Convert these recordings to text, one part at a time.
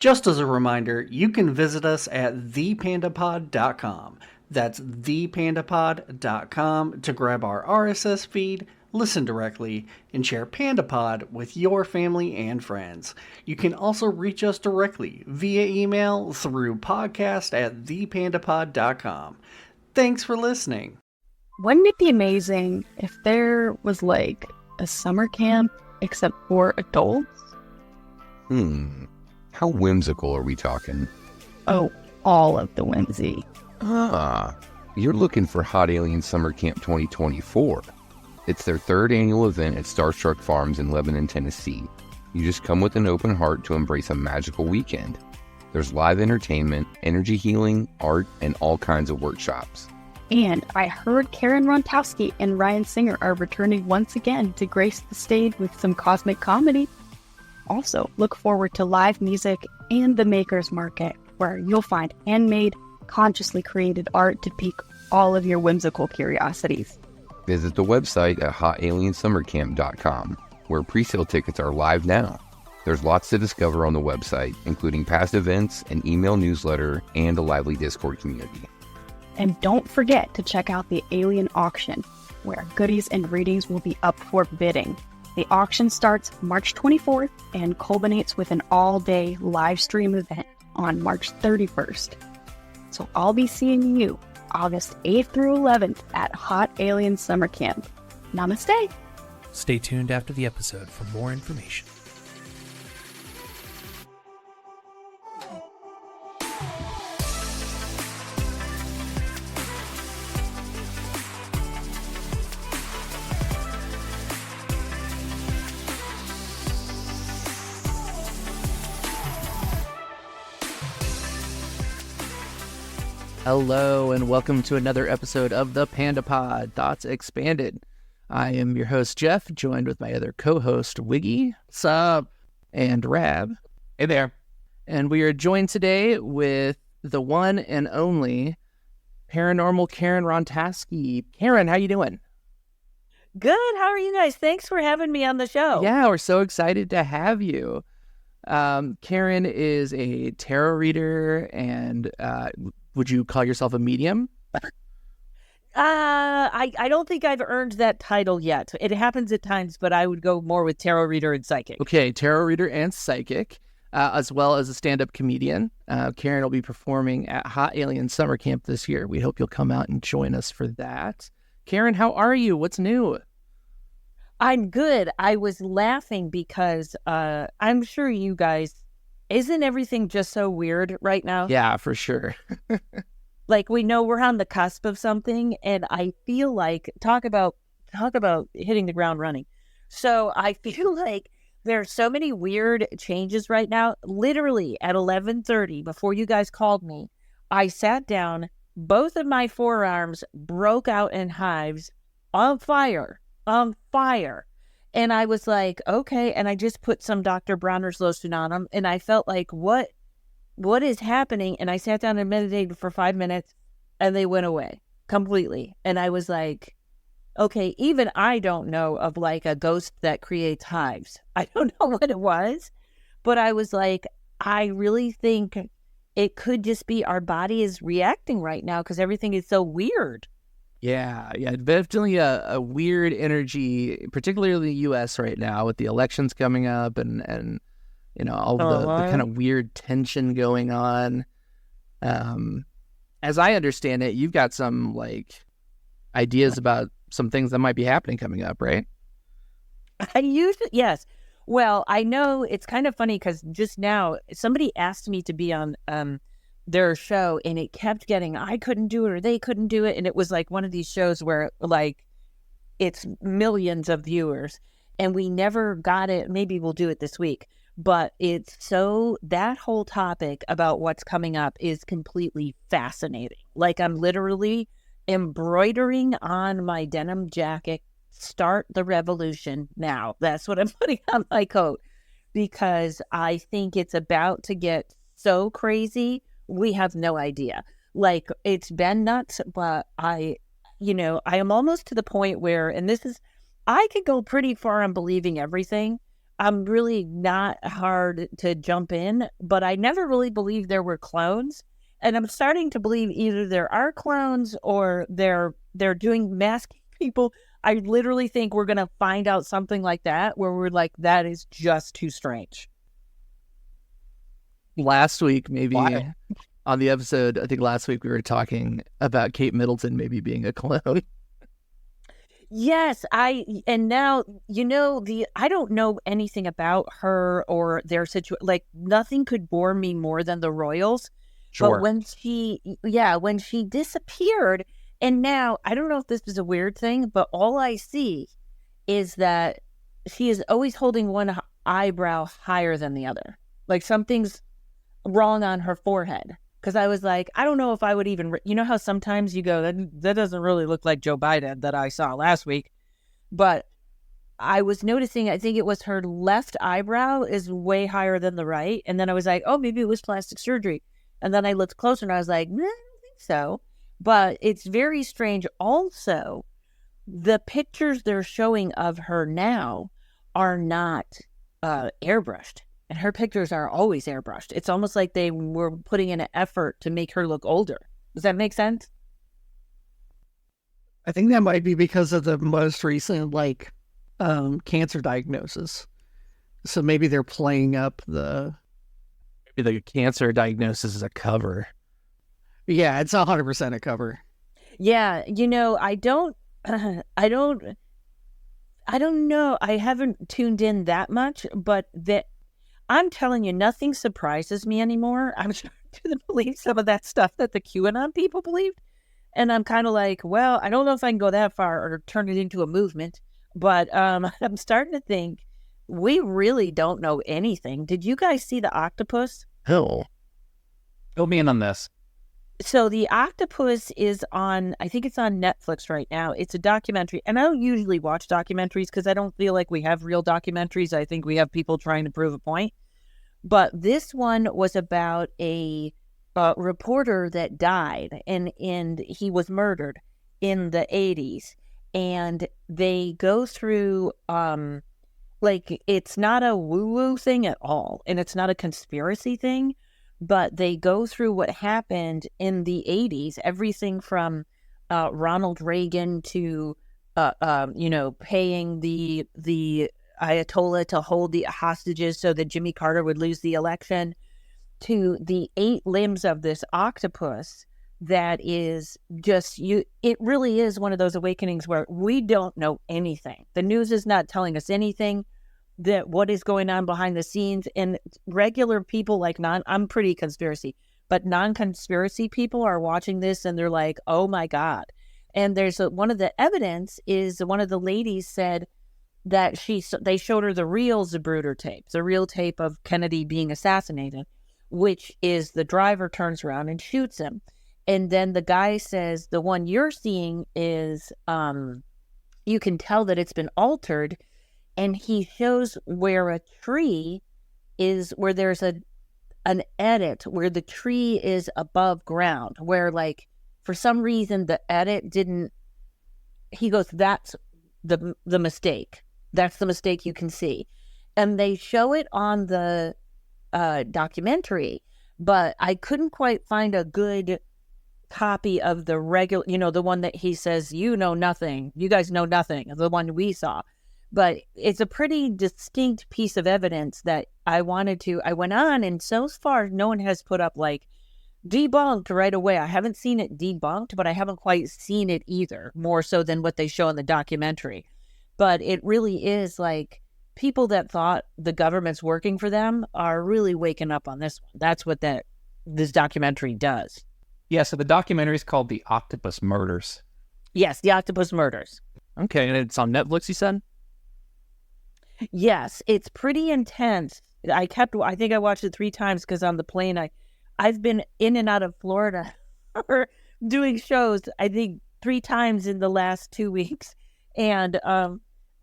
Just as a reminder, you can visit us at thepandapod.com. That's thepandapod.com to grab our RSS feed, listen directly, and share PandaPod with your family and friends. You can also reach us directly via email through podcast@thepandapod.com. Thanks for listening. Wouldn't it be amazing if there was like a summer camp except for adults? How whimsical are we talking? Oh, all of the whimsy. You're looking for Hot Alien Summer Camp 2024. It's their third annual event at Starstruck Farms in Lebanon, Tennessee. You just come with an open heart to embrace a magical weekend. There's live entertainment, energy healing, art, and all kinds of workshops. And I heard Karen Rontowski and Ryan Singer are returning once again to grace the stage with some cosmic comedy. Also, look forward to live music and the Makers Market, where you'll find handmade, consciously created art to pique all of your whimsical curiosities. Visit the website at hotaliensummercamp.com, where pre-sale tickets are live now. There's lots to discover on the website, including past events, an email newsletter, and a lively Discord community. And don't forget to check out the Alien Auction, where goodies and readings will be up for bidding. The auction starts March 24th and culminates with an all-day live stream event on March 31st. So I'll be seeing you August 8th through 11th at Hot Alien Summer Camp. Namaste! Stay tuned after the episode for more information. Hello, and welcome to another episode of the Panda Pod, Thoughts Expanded. I am your host, Jeff, joined with my other co-host, Wiggy. Sup? And Rab. Hey there. And we are joined today with the one and only Paranormal Karen Rontowski. Karen, how you doing? Good. How are you guys? Thanks for having me on the show. Yeah, we're so excited to have you. Karen is a tarot reader and would you call yourself a medium? I don't think I've earned that title yet. It happens at times, but I would go more with tarot reader and psychic. Okay, tarot reader and psychic, as well as a stand-up comedian. Karen will be performing at Hot Alien Summer Camp this year. We hope you'll come out and join us for that. Karen, how are you? What's new? I'm good. I was laughing because I'm sure you guys, isn't everything just so weird right now? Yeah, for sure. Like, we know we're on the cusp of something, and I feel like, talk about hitting the ground running. So I feel like there are so many weird changes right now. Literally at 11:30, before you guys called me, I sat down, both of my forearms broke out in hives, on fire. And I was like, okay. And I just put some Dr. Bronner's lotion on them. And I felt like, what is happening? And I sat down and meditated for 5 minutes and they went away completely. And I was like, okay, even I don't know of like a ghost that creates hives. I don't know what it was, but I was like, I really think it could just be our body is reacting right now because everything is so weird. Yeah, definitely a weird energy, particularly in the U.S. right now with the elections coming up and you know, all the kind of weird tension going on. As I understand it, you've got some like ideas about some things that might be happening coming up, right? Yes. Well, I know it's kind of funny because just now somebody asked me to be on their show and it kept getting, I couldn't do it or they couldn't do it. And it was like one of these shows where like it's millions of viewers and we never got it. Maybe we'll do it this week. But it's so, that whole topic about what's coming up is completely fascinating. Like I'm literally embroidering on my denim jacket, start the revolution now. That's what I'm putting on my coat because I think it's about to get so crazy. We have no idea. Like it's been nuts, but I am almost to the point where, and this is, I could go pretty far on believing everything. I'm really not hard to jump in, but I never really believed there were clones. And I'm starting to believe either there are clones or they're doing masking people. I literally think we're going to find out something like that where we're like, that is just too strange. Last week, maybe Wild. on the episode, I think last week we were talking about Kate Middleton maybe being a clone. Yes, and now, I don't know anything about her or their situation. Like, nothing could bore me more than the royals. Sure. But when she disappeared, and now, I don't know if this is a weird thing, but all I see is that she is always holding one eyebrow higher than the other. Like, something's wrong on her forehead. Because I was like, I don't know if I would even, you know how sometimes you go, that doesn't really look like Joe Biden that I saw last week. But I was noticing, I think it was her left eyebrow is way higher than the right. And then I was like, oh, maybe it was plastic surgery. And then I looked closer and I was like, I don't think so. But it's very strange. Also, the pictures they're showing of her now are not airbrushed. And her pictures are always airbrushed. It's almost like they were putting in an effort to make her look older. Does that make sense? I think that might be because of the most recent, cancer diagnosis. So maybe they're playing up the... Maybe the cancer diagnosis is a cover. Yeah, it's 100% a cover. Yeah, I don't know. I haven't tuned in that much, but I'm telling you, nothing surprises me anymore. I'm starting to believe some of that stuff that the QAnon people believed. And I'm kind of like, well, I don't know if I can go that far or turn it into a movement. But I'm starting to think we really don't know anything. Did you guys see the octopus? Hell. Fill me in on this. So the octopus is I think it's on Netflix right now. It's a documentary. And I don't usually watch documentaries because I don't feel like we have real documentaries. I think we have people trying to prove a point. But this one was about a reporter that died and he was murdered in the 80s. And they go through, it's not a woo-woo thing at all. And it's not a conspiracy thing. But they go through what happened in the 80s, everything from Ronald Reagan to, paying the Ayatollah to hold the hostages so that Jimmy Carter would lose the election, to the 8 limbs of this octopus that is just, it really is one of those awakenings where we don't know anything. The news is not telling us anything. That what is going on behind the scenes, and regular people I'm pretty conspiracy, but non-conspiracy people are watching this and they're like, oh my God. And there's one of the evidence is one of the ladies said that they showed her the real Zapruder tape, the real tape of Kennedy being assassinated, which is the driver turns around and shoots him. And then the guy says, the one you're seeing is, you can tell that it's been altered. And he shows where a tree is, where there's an edit, where the tree is above ground, where for some reason the edit didn't, he goes, that's the mistake. That's the mistake you can see. And they show it on the documentary, but I couldn't quite find a good copy of the regular, the one that he says, you know nothing, you guys know nothing, the one we saw. But it's a pretty distinct piece of evidence that I went on, and so far, no one has put up debunked right away. I haven't seen it debunked, but I haven't quite seen it either, more so than what they show in the documentary. But it really is people that thought the government's working for them are really waking up on this one. That's what this documentary does. Yeah, so the documentary is called The Octopus Murders. Yes, The Octopus Murders. Okay, and it's on Netflix, you said? Yes, it's pretty intense. I think I watched it 3 times because on the plane, I've been in and out of Florida doing shows, I think 3 times in the last 2 weeks. And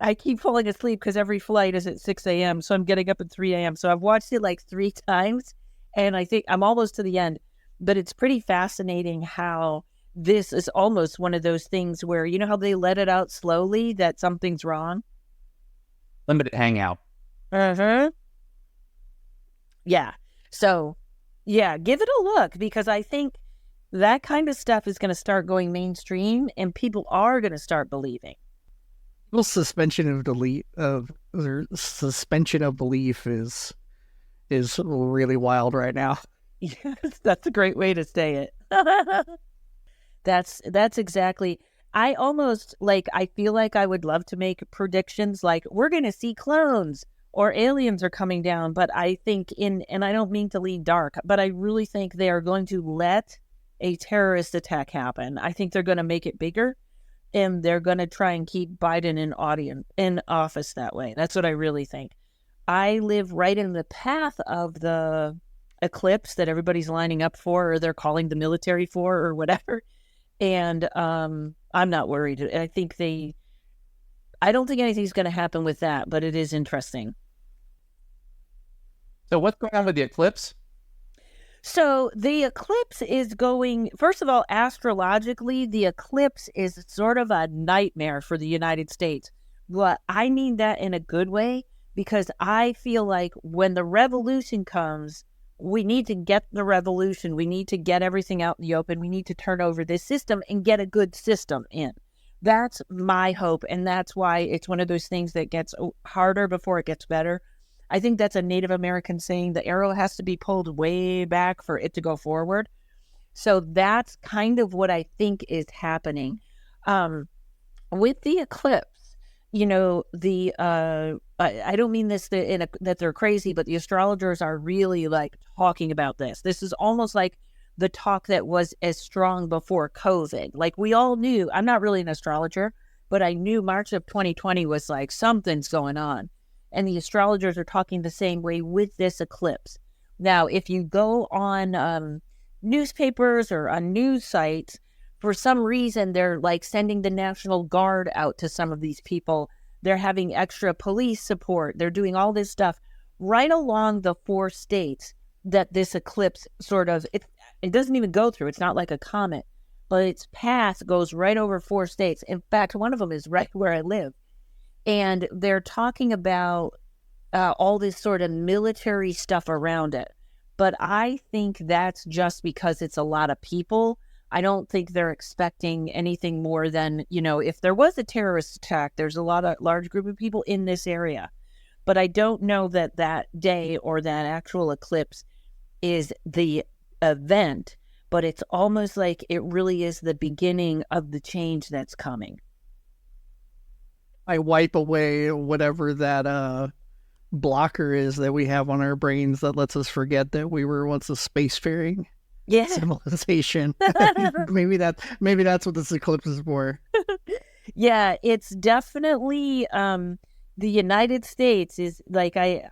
I keep falling asleep because every flight is at 6 a.m. So I'm getting up at 3 a.m. So I've watched it 3 times and I think I'm almost to the end. But it's pretty fascinating how this is almost one of those things where, how they let it out slowly that something's wrong? Limited hangout. Uh-huh. Yeah. So, yeah, give it a look because I think that kind of stuff is going to start going mainstream and people are going to start believing. Little suspension of belief is really wild right now. Yes, that's a great way to say it. That's exactly. I almost like I feel like I would love to make predictions like we're going to see clones or aliens are coming down, but I think and I don't mean to lead dark, but I really think they are going to let a terrorist attack happen. I think they're going to make it bigger and they're going to try and keep Biden in office that way. That's what I really think. I live right in the path of the eclipse that everybody's lining up for or they're calling the military for or whatever. And I'm not worried. I don't think anything's going to happen with that, but it is interesting. So what's going on with the eclipse? So the eclipse is going, first of all, astrologically, the eclipse is sort of a nightmare for the United States. But I mean that in a good way because I feel like when the revolution comes, we need to get the revolution. We need to get everything out in the open. We need to turn over this system and get a good system in. That's my hope. And that's why it's one of those things that gets harder before it gets better. I think that's a Native American saying the arrow has to be pulled way back for it to go forward. So that's kind of what I think is happening. With the eclipse, you know, I don't mean this that they're crazy, but the astrologers are really like talking about this. This is almost like the talk that was as strong before COVID. Like we all knew, I'm not really an astrologer, but I knew March of 2020 was like something's going on. And the astrologers are talking the same way with this eclipse. Now, if you go on newspapers or on news sites, for some reason, they're like sending the National Guard out to some of these people. They're having extra police support. They're doing all this stuff right along the 4 states that this eclipse sort of, it doesn't even go through. It's not like a comet, but its path goes right over 4 states. In fact, one of them is right where I live. And they're talking about all this sort of military stuff around it. But I think that's just because it's a lot of people. I don't think they're expecting anything more than, you know, if there was a terrorist attack, there's a large group of people in this area. But I don't know that that day or that actual eclipse is the event, but it's almost like it really is the beginning of the change that's coming. I wipe away whatever that blocker is that we have on our brains that lets us forget that we were once a spacefaring civilization. maybe that's what this eclipse is for. Yeah, it's definitely the United States is like I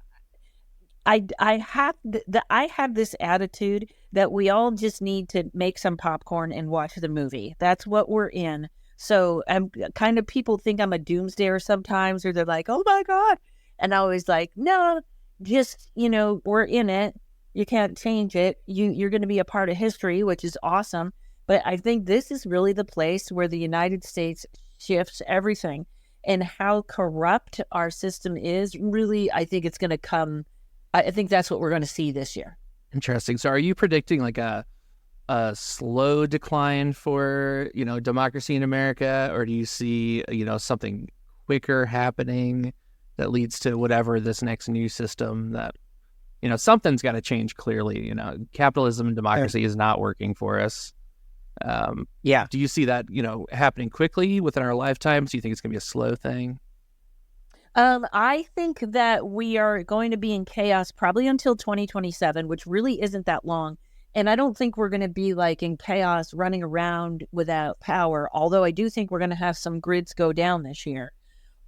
have this attitude that we all just need to make some popcorn and watch the movie. That's what we're in. So I'm kind of, people think I'm a doomsdayer sometimes, or they're like, oh my God. And I was like, no, just, you know, we're in it. You can't change it. You're going to be a part of history, which is awesome. But I think this is really the place where the United States shifts everything, and how corrupt our system is. Really, I think it's going to come. I think that's what we're going to see this year. Interesting. So are you predicting like a slow decline for, you know, democracy in America, or do you see, you know, something quicker happening that leads to whatever this next new system that, you know, something's got to change clearly? You know, capitalism and democracy is not working for us. Yeah. Do you see that, you know, happening quickly within our lifetimes? Do you think it's going to be a slow thing? I think that we are going to be in chaos probably until 2027, which really isn't that long. And I don't think we're going to be like in chaos running around without power, although I do think we're going to have some grids go down this year.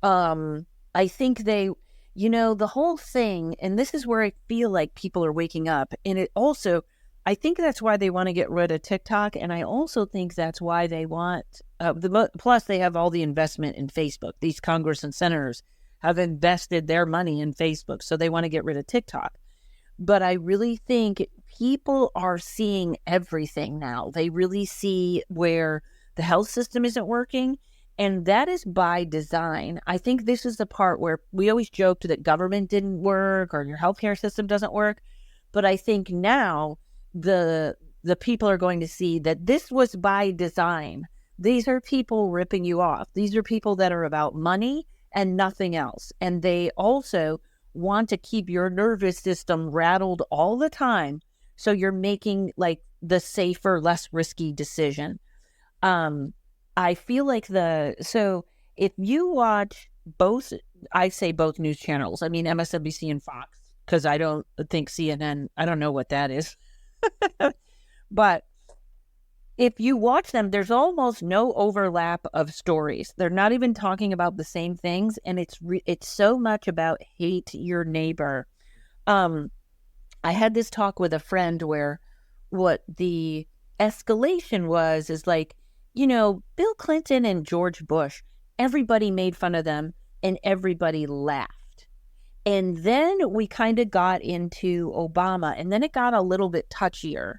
I think you know, the whole thing, and this is where I feel like people are waking up. And it also, I think that's why they want to get rid of TikTok. And I also think that's why they want, plus they have all the investment in Facebook. These Congress and senators have invested their money in Facebook. So they want to get rid of TikTok. But I really think people are seeing everything now. They really see where the health system isn't working. And that is by design. I think this is the part where we always joked that government didn't work or your healthcare system doesn't work. But I think now the people are going to see that this was by design. These are people ripping you off. These are people that are about money and nothing else. And they also want to keep your nervous system rattled all the time. So you're making like the safer, less risky decision. I feel like so if you watch both, I say both news channels, I mean, MSNBC and Fox, because I don't think CNN, I don't know what that is. But if you watch them, there's almost no overlap of stories. They're not even talking about the same things. And it's so much about hate your neighbor. I had this talk with a friend where what the escalation is like, Bill Clinton and George Bush, everybody made fun of them and everybody laughed. And then we kind of got into Obama, and then it got a little bit touchier.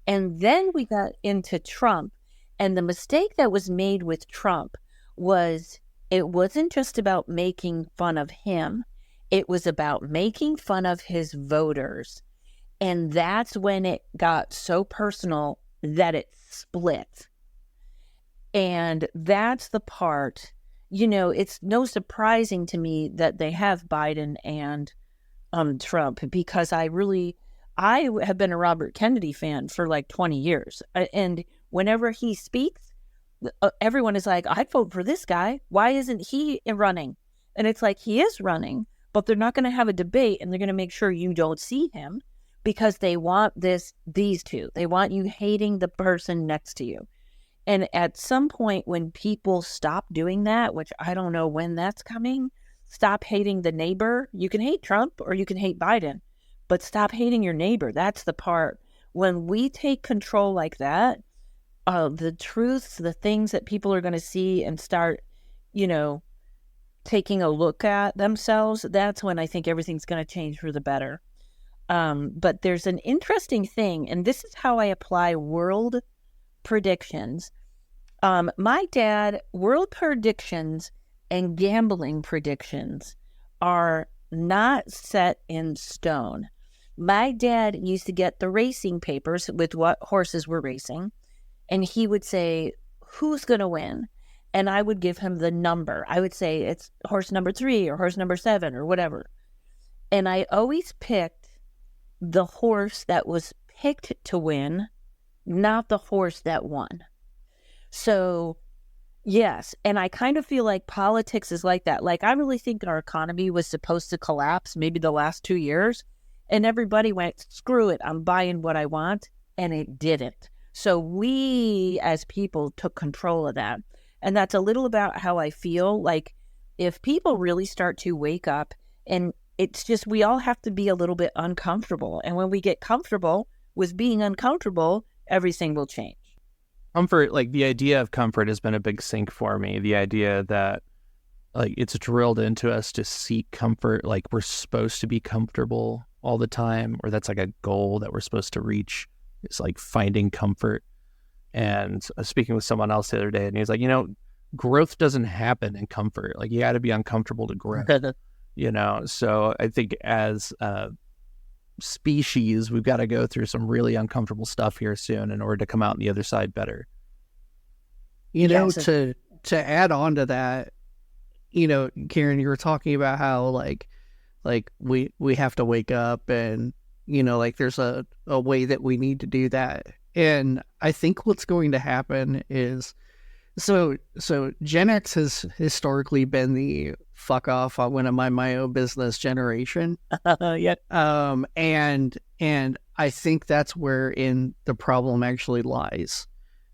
And then we got into Trump. And the mistake that was made with Trump was it wasn't just about making fun of him. It was about making fun of his voters. And that's when it got so personal that it split. And that's the part, it's no surprising to me that they have Biden and Trump, because I have been a Robert Kennedy fan for like 20 years. And whenever he speaks, everyone is like, I'd vote for this guy. Why isn't he running? And it's like, he is running, but they're not going to have a debate, and they're going to make sure you don't see him, because they want these two. They want you hating the person next to you. And at some point when people stop doing that, which I don't know when that's coming, stop hating the neighbor. You can hate Trump or you can hate Biden, but stop hating your neighbor. That's the part. When we take control like that, the truths, the things that people are going to see and start, taking a look at themselves, that's when I think everything's going to change for the better. But there's an interesting thing, and this is how I apply world predictions. My dad, world predictions and gambling predictions are not set in stone. My dad used to get the racing papers with what horses were racing, and he would say, who's going to win? And I would give him the number. I would say it's horse number 3 or horse number 7 or whatever. And I always picked the horse that was picked to win, not the horse that won. So, yes. And I kind of feel like politics is like that. Like, I really think our economy was supposed to collapse maybe the last 2 years, and everybody went, screw it, I'm buying what I want. And it didn't. So we as people took control of that. And that's a little about how I feel. Like, if people really start to wake up, and it's just, we all have to be a little bit uncomfortable. And when we get comfortable with being uncomfortable, everything will change. Comfort, like the idea of comfort has been a big sink for me. The idea that like it's drilled into us to seek comfort, like we're supposed to be comfortable all the time, or that's like a goal that we're supposed to reach. It's like finding comfort. And I was speaking with someone else the other day, and he was like, growth doesn't happen in comfort. Like, you got to be uncomfortable to grow. So I think as a species, we've got to go through some really uncomfortable stuff here soon in order to come out on the other side better. To add on to that, Karen, you were talking about how like we have to wake up, and like there's a way that we need to do that. And I think what's going to happen is, so Gen X has historically been the fuck off, I went to my own business generation. Yeah. And I think that's wherein the problem actually lies.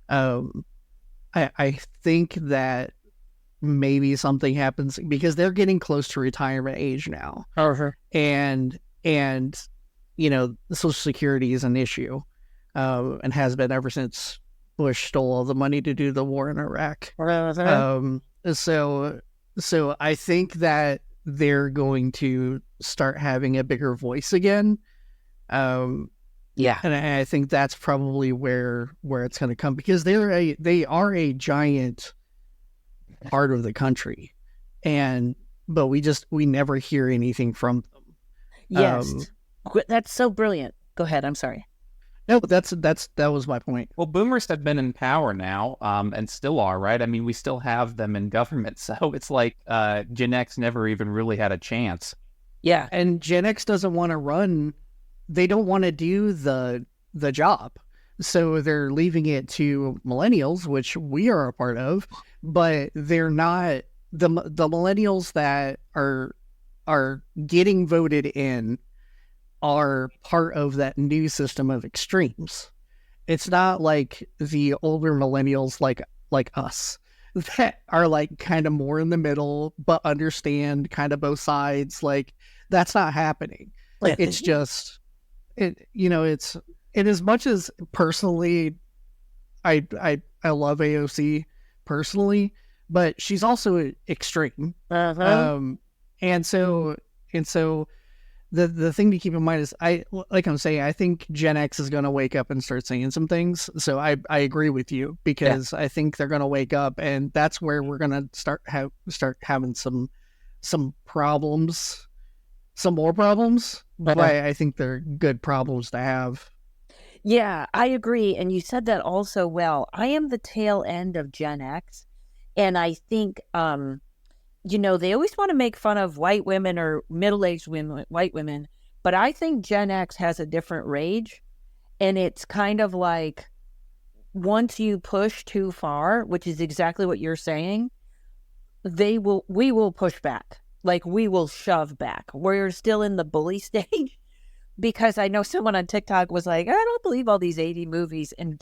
I think that maybe something happens because they're getting close to retirement age now. And the Social Security is an issue, and has been ever since Bush stole all the money to do the war in Iraq. So I think that they're going to start having a bigger voice again. And I think that's probably where it's going to come, because they are a giant part of the country, but we never hear anything from them. Yes, that's so brilliant. Go ahead. I'm sorry. No, but that was my point. Well, boomers have been in power now, and still are, right? I mean, we still have them in government, so it's like Gen X never even really had a chance. Yeah, and Gen X doesn't want to run. They don't want to do the job, so they're leaving it to millennials, which we are a part of. But they're not the millennials that are getting voted in are part of that new system of extremes. It's not like the older millennials like us that are like kind of more in the middle but understand kind of both sides. Like that's not happening. It's just it's as much as personally I love AOC personally, but she's also extreme. And so the thing to keep in mind is I think Gen X is going to wake up and start saying some things. So I agree with you, because I think they're going to wake up, and that's where we're going to start having some problems, some more problems. But I think they're good problems to have. Yeah, I agree. And you said that also well. I am the tail end of Gen X. And I think, they always want to make fun of white women or middle-aged women, white women. But I think Gen X has a different rage. And it's kind of like, once you push too far, which is exactly what you're saying, we will push back. Like, we will shove back. We're still in the bully stage. Because I know someone on TikTok was like, I don't believe all these 80 movies. And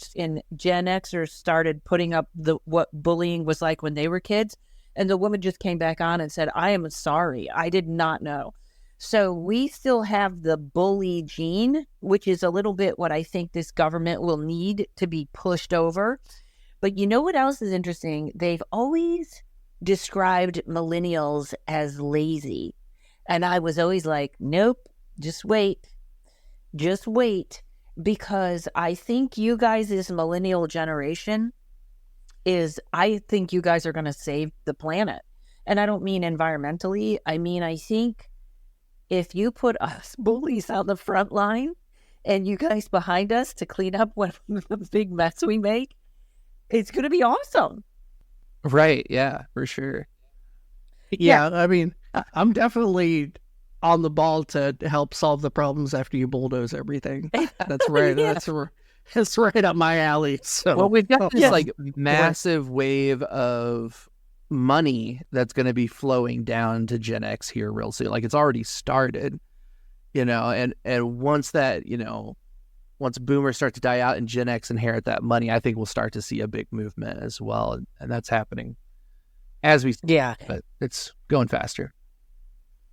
Gen Xers started putting up what bullying was like when they were kids. And the woman just came back on and said, I am sorry. I did not know. So we still have the bully gene, which is a little bit what I think this government will need to be pushed over. But you know what else is interesting? They've always described millennials as lazy. And I was always like, nope, just wait. Just wait, because I think you guys, this millennial generation, I think you guys are going to save the planet. And I don't mean environmentally. I mean, I think if you put us bullies on the front line and you guys behind us to clean up what the big mess we make, it's going to be awesome. Right. Yeah, for sure. Yeah. I mean, I'm definitely on the ball to help solve the problems after you bulldoze everything. That's right. That's right up my alley. So, well, we've got this massive wave of money that's going to be flowing down to Gen X here real soon. Like, it's already started, and once that, once boomers start to die out and Gen X inherit that money, I think we'll start to see a big movement as well. And that's happening as we speak. Yeah. But it's going faster.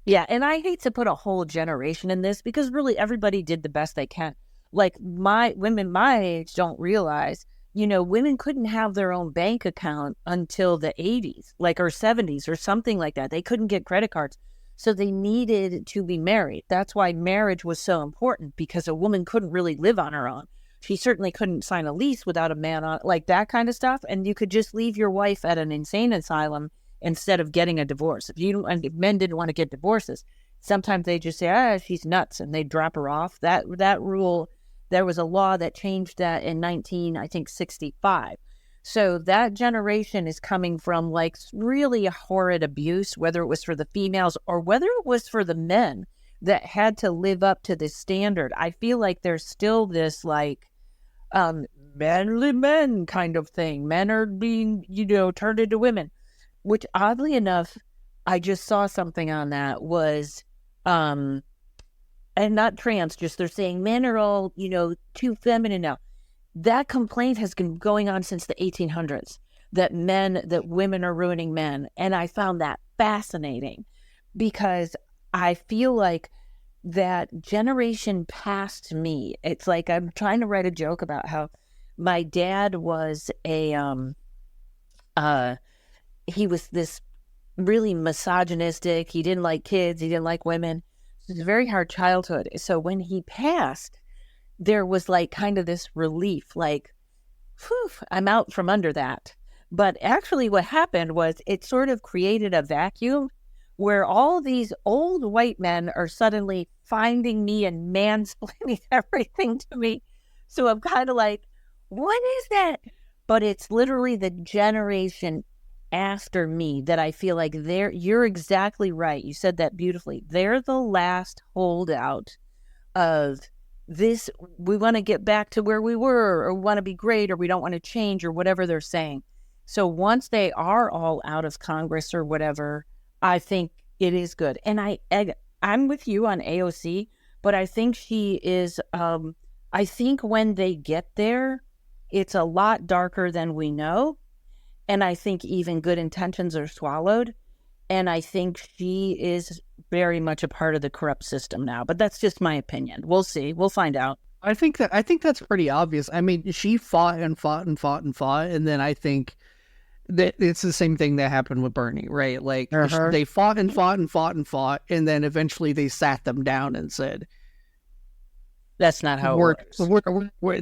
Yeah, and I hate to put a whole generation in this, because really everybody did the best they can. Like, women my age don't realize, women couldn't have their own bank account until the 80s, or 70s or something like that. They couldn't get credit cards. So they needed to be married. That's why marriage was so important, because a woman couldn't really live on her own. She certainly couldn't sign a lease without a man on, like that kind of stuff. And you could just leave your wife at an insane asylum instead of getting a divorce. If men didn't want to get divorces, sometimes they just say, she's nuts, and they drop her off. That rule, there was a law that changed that in 1965. So that generation is coming from really horrid abuse, whether it was for the females or whether it was for the men that had to live up to this standard. I feel like there's still this manly men kind of thing. Men are being, turned into women. Which, oddly enough, I just saw something on that was, and not trans, just they're saying men are all, too feminine now. That complaint has been going on since the 1800s, that women are ruining men. And I found that fascinating, because I feel like that generation past me, it's like I'm trying to write a joke about how my dad was he was this really misogynistic. He didn't like kids. He didn't like women. It was a very hard childhood. So when he passed, there was kind of this relief, whew, I'm out from under that. But actually what happened was it sort of created a vacuum where all these old white men are suddenly finding me and mansplaining everything to me. So I'm kind of like, what is that? But it's literally the generation after me that I feel like you're exactly right. You said that beautifully. They're the last holdout of this. We want to get back to where we were, or want to be great, or we don't want to change, or whatever they're saying. So once they are all out of Congress or whatever, I think it is good. And I'm with you on AOC, but I think she is, I think when they get there, it's a lot darker than we know. And I think even good intentions are swallowed. And I think she is very much a part of the corrupt system now. But that's just my opinion. We'll see. We'll find out. I think that's pretty obvious. I mean, she fought and fought and fought and fought, and then I think that it's the same thing that happened with Bernie, right? Like they fought and fought and fought and fought, and then eventually they sat them down and said, "That's not how it works.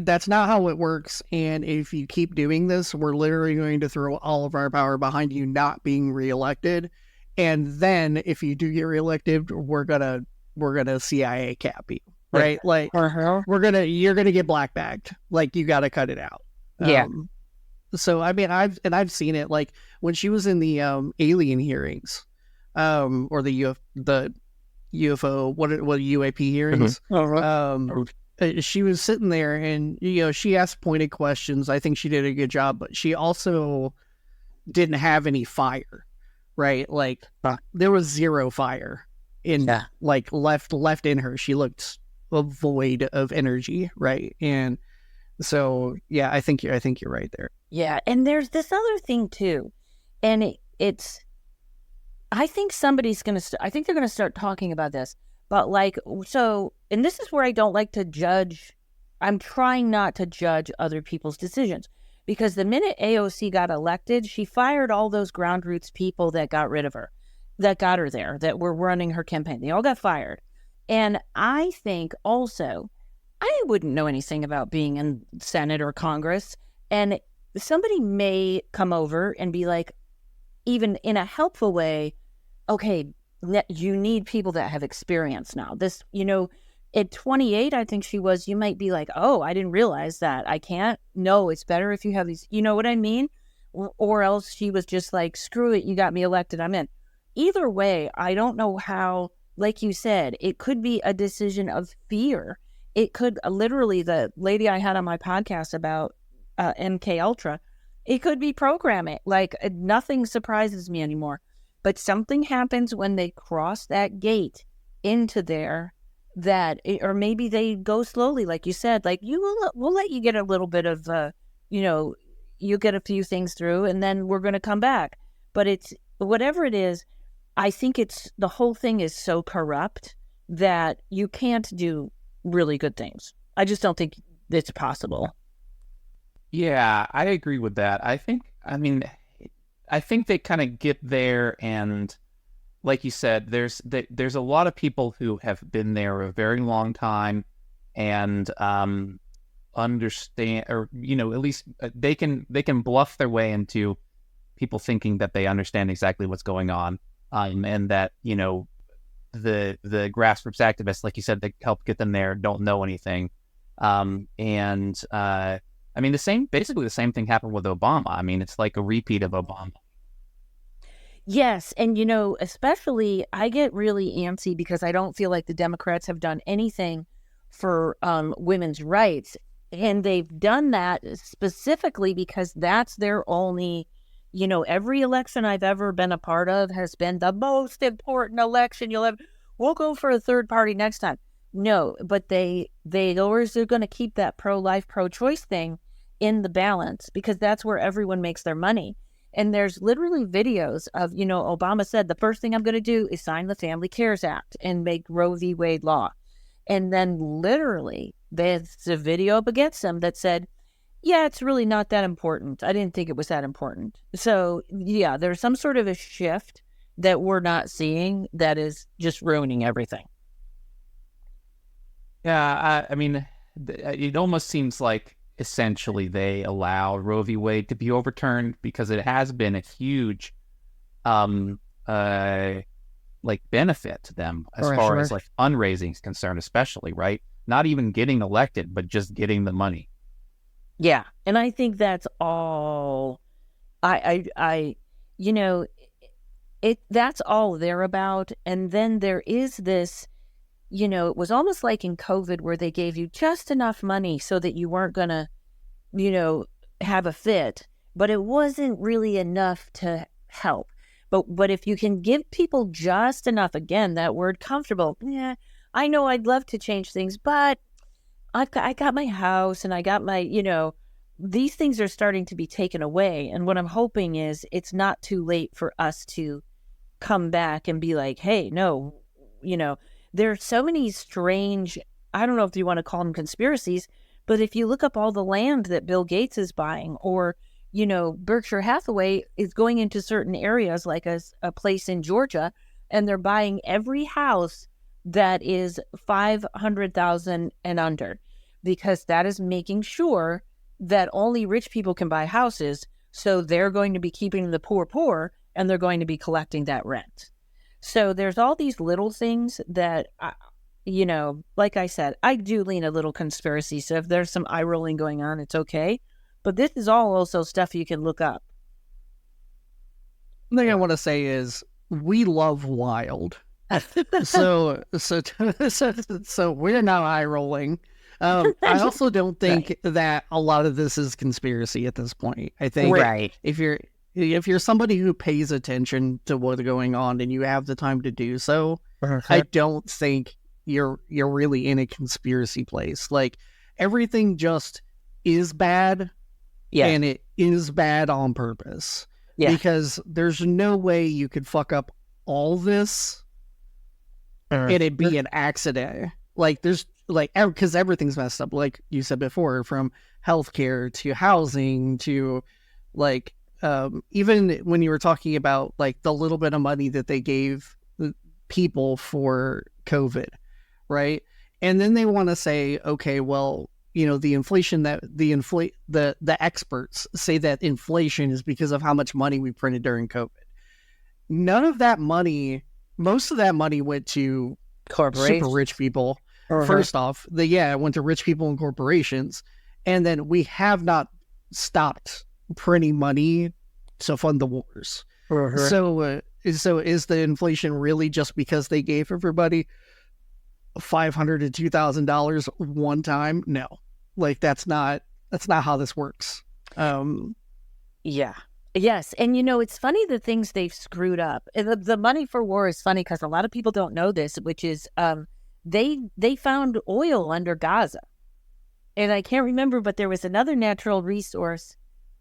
That's not how it works. And if you keep doing this, we're literally going to throw all of our power behind you not being reelected. And then if you do get reelected, we're gonna CIA cap you, right? Like you're gonna get black bagged. Like you got to cut it out. Yeah." So I mean, I've seen it, like when she was in the alien hearings, or the UFO, what UAP hearings. She was sitting there, and she asked pointed questions. I think she did a good job, but she also didn't have any fire, right? Like there was zero fire in like left in her. She looked a void of energy, right? And so yeah, I think you're right there. Yeah, and there's this other thing too, and it's. I think somebody's going to I think they're going to start talking about this, but like, so, and this is where I don't like to judge. I'm trying not to judge other people's decisions, because the minute AOC got elected, she fired all those ground roots people that got rid of her, that got her there, that were running her campaign. They all got fired. And I think also, I wouldn't know anything about being in Senate or Congress, and somebody may come over and be like, even in a helpful way, okay, you need people that have experience now. This, at 28, I think she was, you might be like, oh, I didn't realize that. I can't. No, it's better if you have these, you know what I mean? Or else she was just like, screw it, you got me elected, I'm in. Either way, I don't know how, like you said, it could be a decision of fear. It could literally, the lady I had on my podcast about MK Ultra, it could be programming. Like nothing surprises me anymore. But something happens when they cross that gate into there or maybe they go slowly, like you said, like we'll let you get a little bit of, you get a few things through and then we're going to come back. But it's whatever it is, I think the whole thing is so corrupt that you can't do really good things. I just don't think it's possible. Yeah, I agree with that. I think they kind of get there, and like you said, there's a lot of people who have been there a very long time and understand, or at least they can bluff their way into people thinking that they understand exactly what's going on, and that the grassroots activists, like you said, that help get them there don't know anything, I mean, basically the same thing happened with Obama. I mean, it's like a repeat of Obama. Yes. And, especially I get really antsy because I don't feel like the Democrats have done anything for women's rights. And they've done that specifically because that's their only, every election I've ever been a part of has been the most important election you'll ever. We'll go for a third party next time. No, but they always are going to keep that pro-life, pro-choice thing in the balance because that's where everyone makes their money. And there's literally videos of, Obama said, the first thing I'm going to do is sign the Family Cares Act and make Roe v. Wade law. And then literally there's a video up against him that said, yeah, it's really not that important. I didn't think it was that important. So yeah, there's some sort of a shift that we're not seeing that is just ruining everything. Yeah, I mean, it almost seems like essentially they allow Roe v. Wade to be overturned, because it has been a huge like benefit to them as far as like fundraising is concerned, especially, right? Not even getting elected, but just getting the money. Yeah. And I think that's all I you know, that's all they're about. And then there is this, it was almost like in COVID where they gave you just enough money so that you weren't going to, have a fit, but it wasn't really enough to help. But if you can give people just enough, again, that word comfortable, yeah, I know I'd love to change things, but I got my house and I got my, these things are starting to be taken away. And what I'm hoping is it's not too late for us to come back and be like, hey, no, there are so many strange, I don't know if you want to call them conspiracies, but if you look up all the land that Bill Gates is buying, or, Berkshire Hathaway is going into certain areas like a place in Georgia, and they're buying every house that is 500,000 and under, because that is making sure that only rich people can buy houses. So they're going to be keeping the poor, and they're going to be collecting that rent. So there's all these little things that, like I said, I do lean a little conspiracy. So if there's some eye rolling going on, it's okay. But this is all also stuff you can look up. The thing I want to say is we love wild. so we're not eye rolling. I also don't think that a lot of this is conspiracy at this point. I think if you're somebody who pays attention to what's going on and you have the time to do so, I don't think you're really in a conspiracy place. Like, everything just is bad, and it is bad on purpose. Yeah. Because there's no way you could fuck up all this and it be an accident. Like, there's because everything's messed up, like you said before, from healthcare to housing to even when you were talking about like the little bit of money that they gave people for COVID, right? And then they want to say, okay, well, the inflation that the experts say that inflation is because of how much money we printed during COVID. None of that money, most of that money went to super rich people. First off, it went to rich people and corporations. And then we have not stopped printing money to fund the wars. So is the inflation really just because they gave everybody $500 to $2,000 one time? No, that's not how this works. Yes. And it's funny, the things they've screwed up. The money for war is funny because a lot of people don't know this, which is they found oil under Gaza. And I can't remember, but there was another natural resource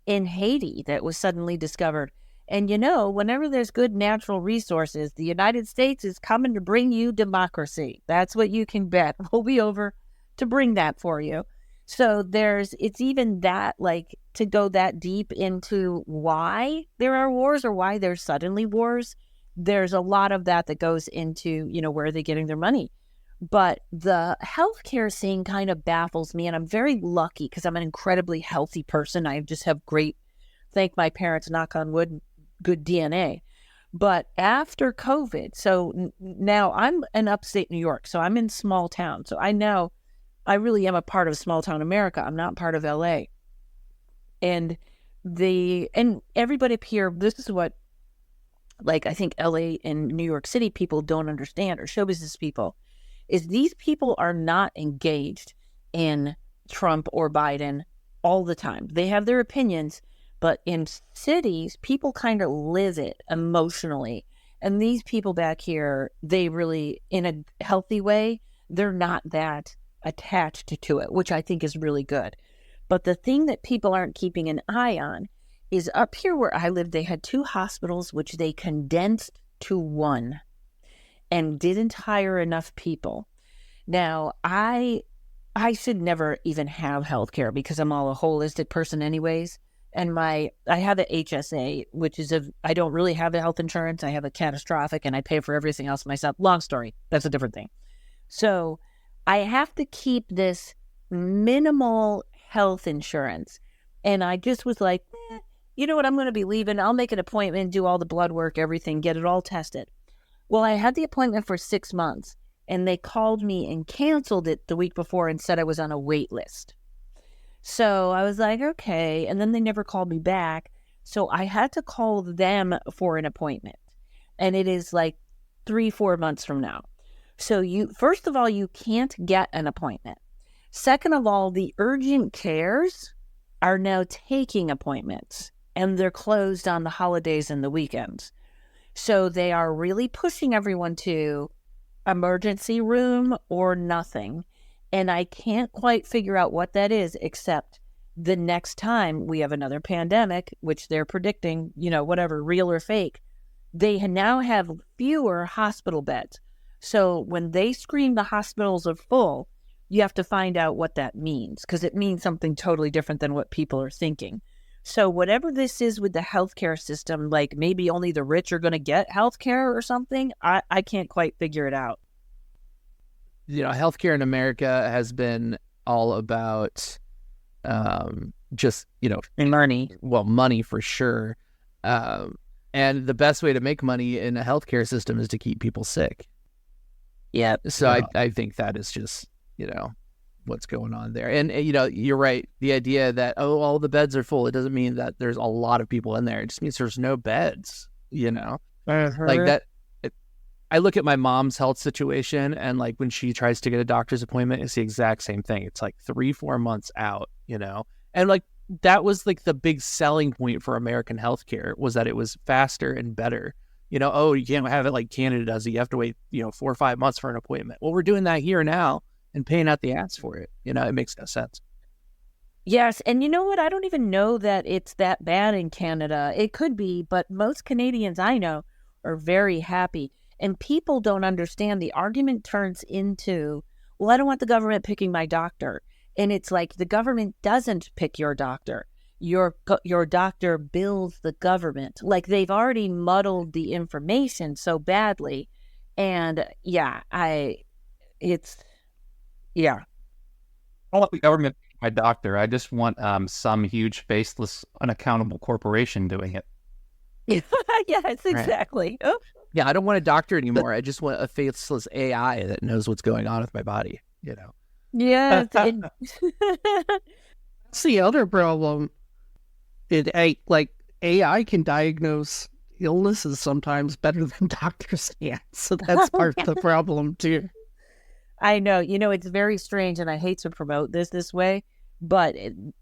in Haiti that was suddenly discovered. And whenever there's good natural resources, the United States is coming to bring you democracy. That's what you can bet. We'll be over to bring that for you. So it's even that, to go that deep into why there are wars or why there's suddenly wars. There's a lot of that goes into, where are they getting their money? But the healthcare scene kind of baffles me, and I'm very lucky because I'm an incredibly healthy person. I just have thank my parents, knock on wood, good DNA. But after COVID, so now I'm in upstate New York, so I'm in small town. So I really am a part of small town America. I'm not part of LA. And everybody up here, this is what, I think LA and New York City people don't understand, or show business people, is these people are not engaged in Trump or Biden all the time. They have their opinions, but in cities, people kind of live it emotionally. And these people back here, they really, in a healthy way, they're not that attached to it, which I think is really good. But the thing that people aren't keeping an eye on is up here where I live, they had 2 hospitals, which they condensed to 1. And didn't hire enough people. Now, I should never even have healthcare because I'm all a holistic person anyways. And I have a HSA, which is I don't really have a health insurance. I have a catastrophic and I pay for everything else myself. Long story. That's a different thing. So I have to keep this minimal health insurance. And I just was like, you know what, I'm going to be leaving. I'll make an appointment, do all the blood work, everything, get it all tested. Well, I had the appointment for 6 months, and they called me and canceled it the week before and said I was on a wait list. So I was like, okay. And then they never called me back. So I had to call them for an appointment. And it is like 3-4 months from now. So first of all, you can't get an appointment. Second of all, the urgent cares are now taking appointments, and they're closed on the holidays and the weekends. So they are really pushing everyone to emergency room or nothing. And I can't quite figure out what that is, except the next time we have another pandemic, which they're predicting, whatever, real or fake, they now have fewer hospital beds. So when they scream the hospitals are full, you have to find out what that means, because it means something totally different than what people are thinking. So whatever this is with the healthcare system, like maybe only the rich are going to get healthcare or something, I can't quite figure it out. Healthcare in America has been all about just, money. Well, money for sure. And the best way to make money in a healthcare system is to keep people sick. Yeah. So I think that is just, what's going on there. And, you're right. The idea that, all the beds are full, it doesn't mean that there's a lot of people in there. It just means there's no beds, Like that. I look at my mom's health situation, and like when she tries to get a doctor's appointment, it's the exact same thing. It's like 3-4 months out, and like that was like the big selling point for American healthcare, was that it was faster and better. You can't have it like Canada does. You have to wait, 4 or 5 months for an appointment. Well, we're doing that here now and paying out the ass for it. It makes no sense. Yes. And you know what? I don't even know that it's that bad in Canada. It could be, but most Canadians I know are very happy. And people don't understand. The argument turns into, well, I don't want the government picking my doctor. And it's like, the government doesn't pick your doctor. Your doctor bills the government. Like, they've already muddled the information so badly. And yeah, I don't want the government pick my doctor. I just want some huge faceless unaccountable corporation doing it. Yes, exactly. Right. Oh. Yeah, I don't want a doctor anymore. I just want a faceless AI that knows what's going on with my body, Yeah. That's the other problem. AI can diagnose illnesses sometimes better than doctors can. So that's part of the problem too. I know. It's very strange, and I hate to promote this way, but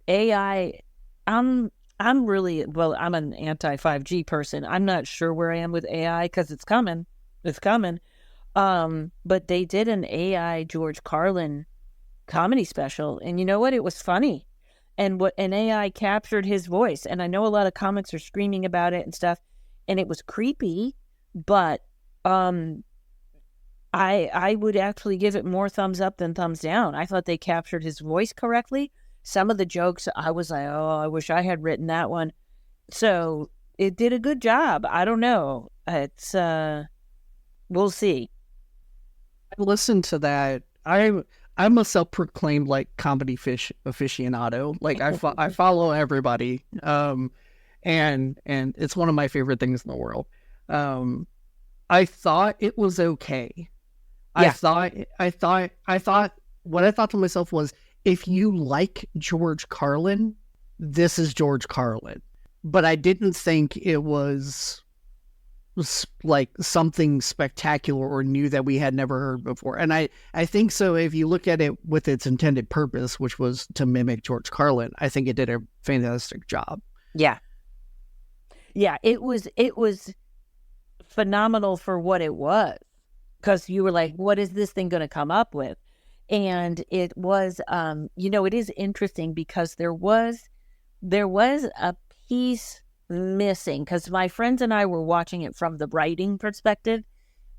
AI, I'm an anti-5G person. I'm not sure where I am with AI, because it's coming. It's coming. But they did an AI George Carlin comedy special, and you know what? It was funny. And an AI captured his voice. And I know a lot of comics are screaming about it and stuff, and it was creepy, but I would actually give it more thumbs up than thumbs down. I thought they captured his voice correctly. Some of the jokes, I was like, oh, I wish I had written that one. So it did a good job. I don't know. It's, we'll see. I listened to that. I'm a self-proclaimed comedy aficionado. I follow everybody. And it's one of my favorite things in the world. I thought it was okay. Yeah. I thought what I thought to myself was, if you like George Carlin, this is George Carlin. But I didn't think it was like something spectacular or new that we had never heard before. And I think so. If you look at it with its intended purpose, which was to mimic George Carlin, I think it did a fantastic job. Yeah. Yeah, it was phenomenal for what it was. Because you were like, what is this thing going to come up with? And it was, it is interesting, because there was a piece missing, because my friends and I were watching it from the writing perspective,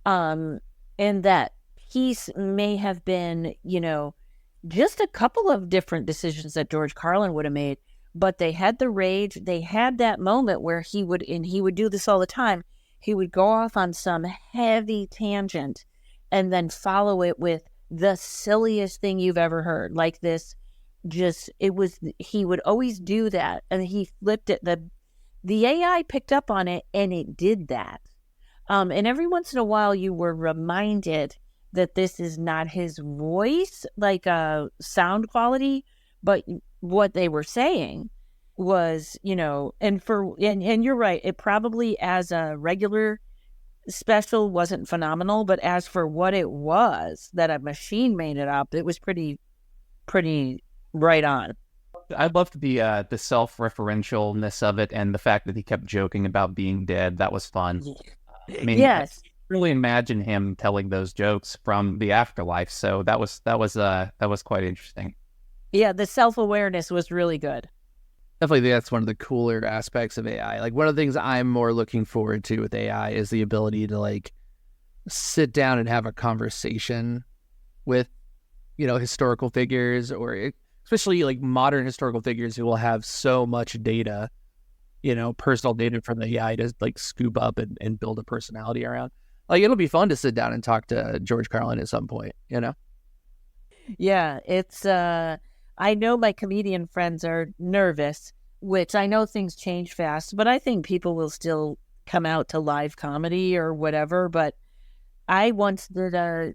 and that piece may have been, just a couple of different decisions that George Carlin would have made, but they had the rage. They had that moment where he would do this all the time. He would go off on some heavy tangent and then follow it with the silliest thing you've ever heard, like this he would always do that, and he flipped it. The AI picked up on it, and it did that. And every once in a while, you were reminded that this is not his voice, like sound quality, but what they were saying was, and you're right. It probably, as a regular special, wasn't phenomenal, but as for what it was, that a machine made it up, it was pretty right on. I loved the self-referentialness of it, and the fact that he kept joking about being dead. That was fun. I mean, yes, I really imagine him telling those jokes from the afterlife. So that was quite interesting. Yeah, the self-awareness was really good. Definitely, that's one of the cooler aspects of AI. Like, one of the things I'm more looking forward to with AI is the ability to like sit down and have a conversation with, historical figures, or especially like modern historical figures who will have so much data, personal data from the AI to like scoop up and build a personality around. Like, it'll be fun to sit down and talk to George Carlin at some point, Yeah, it's I know my comedian friends are nervous, which I know things change fast, but I think people will still come out to live comedy or whatever. But I once did a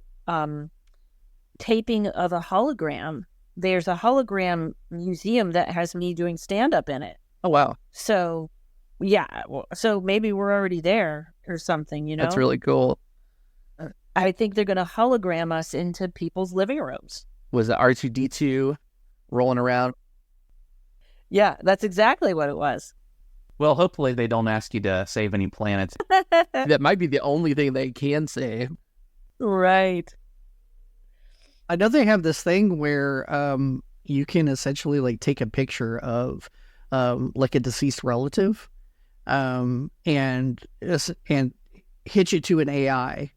taping of a hologram. There's a hologram museum that has me doing stand-up in it. Oh, wow. So, yeah, so maybe we're already there or something, That's really cool. I think they're going to hologram us into people's living rooms. Was it R2-D2 rolling around? Yeah, that's exactly what it was. Well, hopefully they don't ask you to save any planets. That might be the only thing they can save. Right. I know they have this thing where you can essentially like take a picture of like a deceased relative and hitch it to an AI.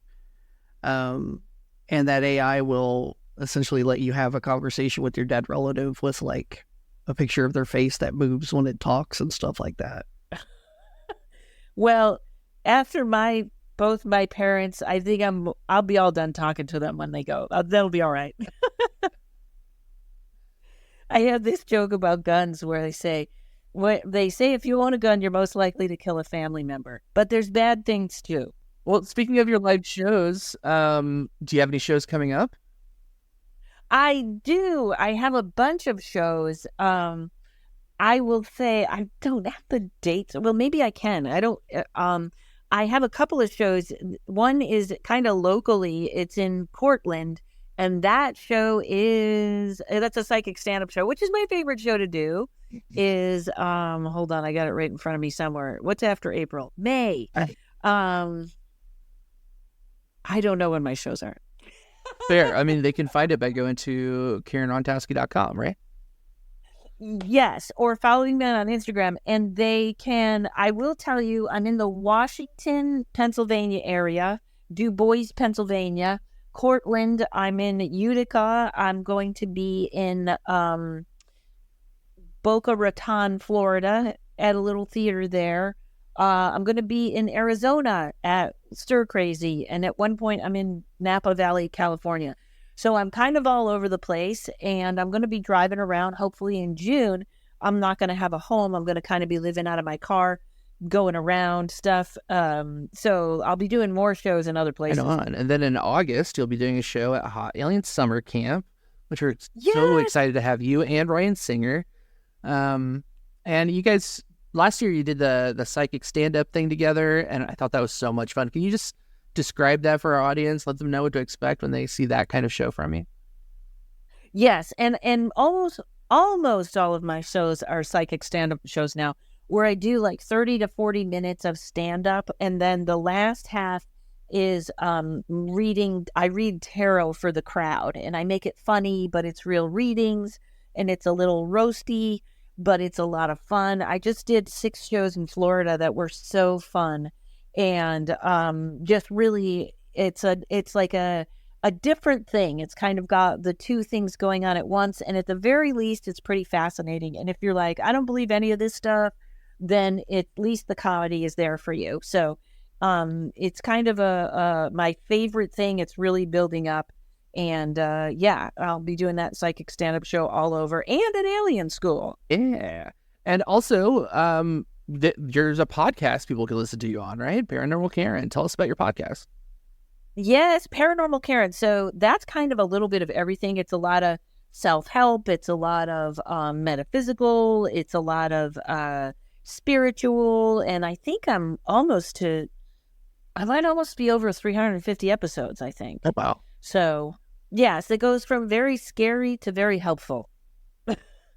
And that AI will essentially let you have a conversation with your dead relative with like a picture of their face that moves when it talks and stuff like that. Well, after both my parents, I think I'll be all done talking to them when they go. That'll be all right. I have this joke about guns where they say if you own a gun, you're most likely to kill a family member, but there's bad things too. Well, speaking of your live shows, do you have any shows coming up? I do. I have a bunch of shows. I will say I don't have the dates. Well, maybe I can. I don't. I have a couple of shows. One is kind of locally. It's in Cortland, and that show that's a psychic stand-up show, which is my favorite show to do. Is hold on, I got it right in front of me somewhere. What's after April? May. I don't know when my shows are. Fair. I mean, they can find it by going to KarenRontowski.com, right? Yes, or following me on Instagram. And I will tell you, I'm in the Washington, Pennsylvania area, Du Bois, Pennsylvania, Cortland, I'm in Utica, I'm going to be in Boca Raton, Florida, at a little theater there. I'm going to be in Arizona at Stir Crazy, and at one point I'm in Napa Valley, California. So I'm kind of all over the place, and I'm going to be driving around. Hopefully in June, I'm not going to have a home. I'm going to kind of be living out of my car, going around stuff. So I'll be doing more shows in other places. And then in August, you'll be doing a show at Hot Alien Summer Camp, which we're so excited to have you and Ryan Singer. And you guys, last year you did the psychic stand-up thing together, and I thought that was so much fun. Can you just describe that for our audience? Let them know what to expect when they see that kind of show from you. Yes, and almost all of my shows are psychic stand-up shows now, where I do like 30 to 40 minutes of stand-up, and then the last half is reading. I read tarot for the crowd, and I make it funny, but it's real readings, and it's a little roasty, but it's a lot of fun. I just did 6 shows in Florida that were so fun. And just really, it's like a different thing. It's kind of got the two things going on at once, and at the very least, it's pretty fascinating. And if you're like, I don't believe any of this stuff, then at least the comedy is there for you. So it's kind of my favorite thing. It's really building up, And yeah, I'll be doing that psychic stand-up show all over, and an alien school. Yeah. And also, there's a podcast people can listen to you on, right? Paranormal Karen. Tell us about your podcast. Yes, Paranormal Karen. So that's kind of a little bit of everything. It's a lot of self-help. It's a lot of metaphysical. It's a lot of spiritual. And I think I might almost be over 350 episodes, I think. Oh, wow. So, yes, it goes from very scary to very helpful.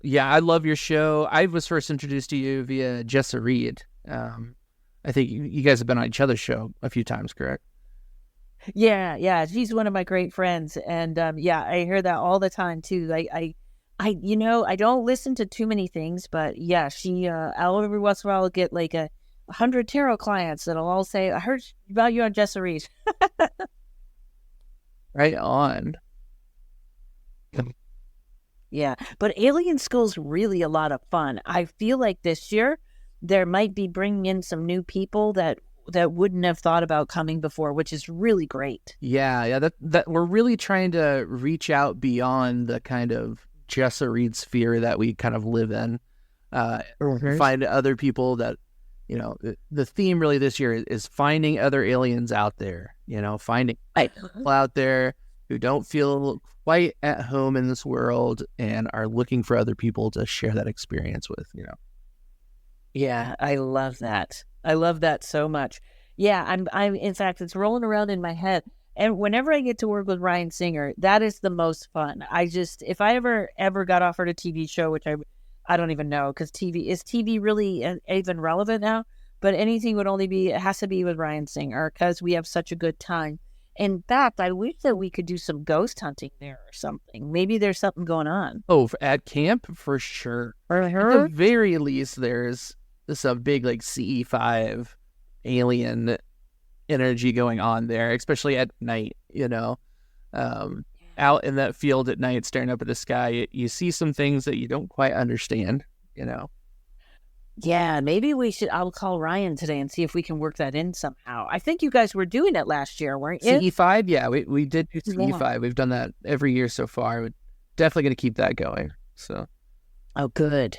Yeah, I love your show. I was first introduced to you via Jessa Reed. I think you guys have been on each other's show a few times, correct? Yeah, she's one of my great friends, and yeah, I hear that all the time too. I don't listen to too many things, but yeah, I'll every once in a while I'll get like 100 tarot clients that'll all say, "I heard about you on Jessa Reed." Right on. Yeah, but Alien School's really a lot of fun. I feel like this year there might be bringing in some new people that wouldn't have thought about coming before, which is really great. Yeah, that we're really trying to reach out beyond the kind of Jessa Reed sphere that we kind of live in. Find other people that, the theme really this year is finding other aliens out there, finding people out there who don't feel quite at home in this world and are looking for other people to share that experience with, Yeah, I love that. I love that so much. Yeah, I'm in fact, it's rolling around in my head. And whenever I get to work with Ryan Singer, that is the most fun. If I ever got offered a TV show, which I don't even know, because is TV really even relevant now? But anything it has to be with Ryan Singer, because we have such a good time. In fact, I wish that we could do some ghost hunting there or something. Maybe there's something going on. Oh, at camp? For sure. At the very least, there's some big like CE5 alien energy going on there, especially at night, out in that field at night, staring up at the sky, you see some things that you don't quite understand, Yeah, maybe I'll call Ryan today and see if we can work that in somehow. I think you guys were doing it last year, weren't you? CE5? Yeah, we did do CE5. Yeah. We've done that every year so far. We're definitely going to keep that going. So. Oh, good.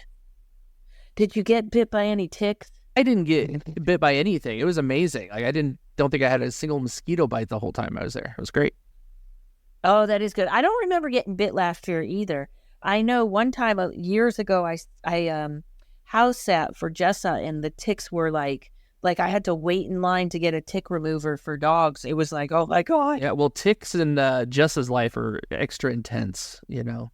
Did you get bit by any ticks? I didn't get bit by anything. It was amazing. Like don't think I had a single mosquito bite the whole time I was there. It was great. Oh, that is good. I don't remember getting bit last year either. I know one time years ago, I house sat for Jessa, and the ticks were like I had to wait in line to get a tick remover for dogs. It was like, oh my God. Yeah, well, ticks in Jessa's life are extra intense, And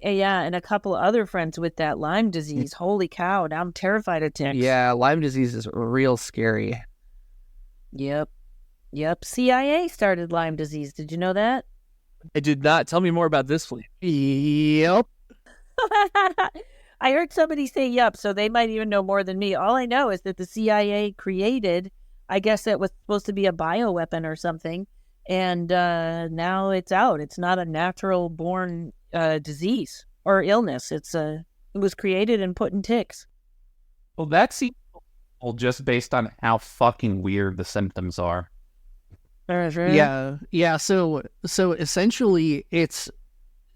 and a couple of other friends with that Lyme disease. Holy cow, now I'm terrified of ticks. Yeah, Lyme disease is real scary. Yep. CIA started Lyme disease. Did you know that? I did not. Tell me more about this, please. Yep. I heard somebody say yep, so they might even know more than me. All I know is that the CIA created, I guess it was supposed to be a bioweapon or something, and now it's out. It's not a natural born disease or illness. It was created and put in ticks. Well, that seems just based on how fucking weird the symptoms are. Yeah. So essentially, it's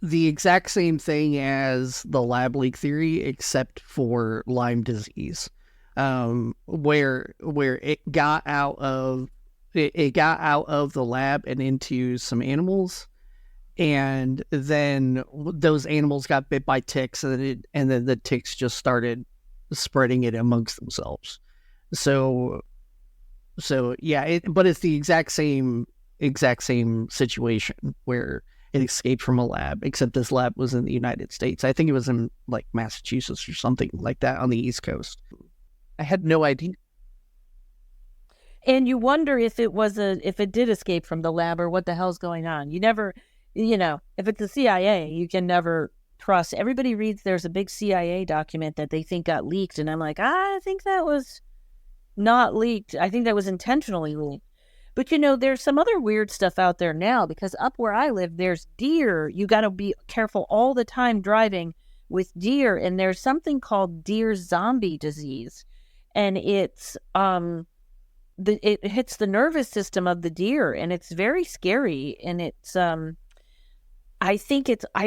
the exact same thing as the lab leak theory, except for Lyme disease, where it got out of the lab and into some animals, and then those animals got bit by ticks, and then the ticks just started spreading it amongst themselves. So yeah, but it's the exact same situation where it escaped from a lab, except this lab was in the United States. I think it was in like Massachusetts or something like that on the East Coast. I had no idea. And you wonder if it did escape from the lab or what the hell's going on. You never, if it's the CIA, you can never trust. Everybody reads there's a big CIA document that they think got leaked, and I'm like, I think that was not leaked. I think that was intentionally leaked. But, there's some other weird stuff out there now, because up where I live, there's deer. You got to be careful all the time driving with deer. And there's something called deer zombie disease. And it's it hits the nervous system of the deer, and it's very scary. And it's I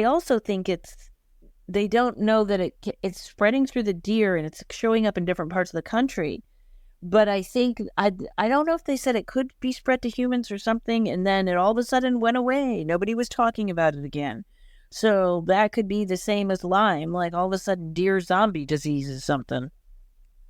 also think they don't know that it's spreading through the deer and it's showing up in different parts of the country. But I think, I don't know if they said it could be spread to humans or something, and then it all of a sudden went away. Nobody was talking about it again. So that could be the same as Lyme, like all of a sudden deer zombie disease is something.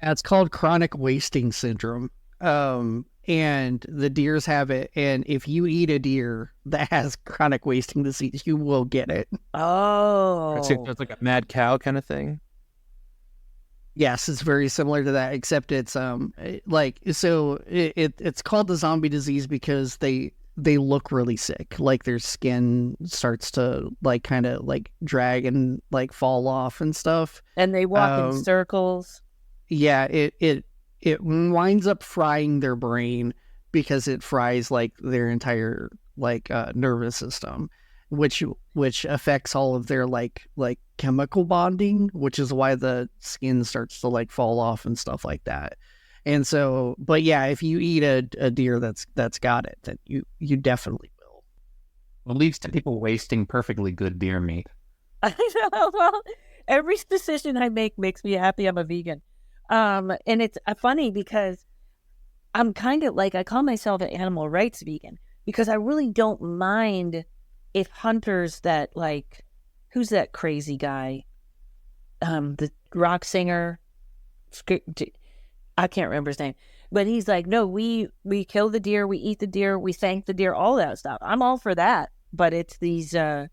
It's called chronic wasting syndrome. And the deers have it. And if you eat a deer that has chronic wasting disease, you will get it. Oh. It's like a mad cow kind of thing. Yes, it's very similar to that, except it's it's called the zombie disease because they look really sick. Like their skin starts to like kind of like drag and like fall off and stuff. And they walk in circles. Yeah, it winds up frying their brain because it fries like their entire like nervous system, which affects all of their like chemical bonding, which is why the skin starts to like fall off and stuff like that. And so, but yeah, if you eat a deer that's got it, then you definitely will. It leads to people wasting perfectly good deer meat. I know. Well, every decision I make makes me happy I'm a vegan. And it's funny because I'm kind of like, I call myself an animal rights vegan because I really don't mind if hunters that like, who's that crazy guy? The rock singer, I can't remember his name, but he's like, no, we kill the deer, we eat the deer, we thank the deer, all that stuff. I'm all for that. But it's these, where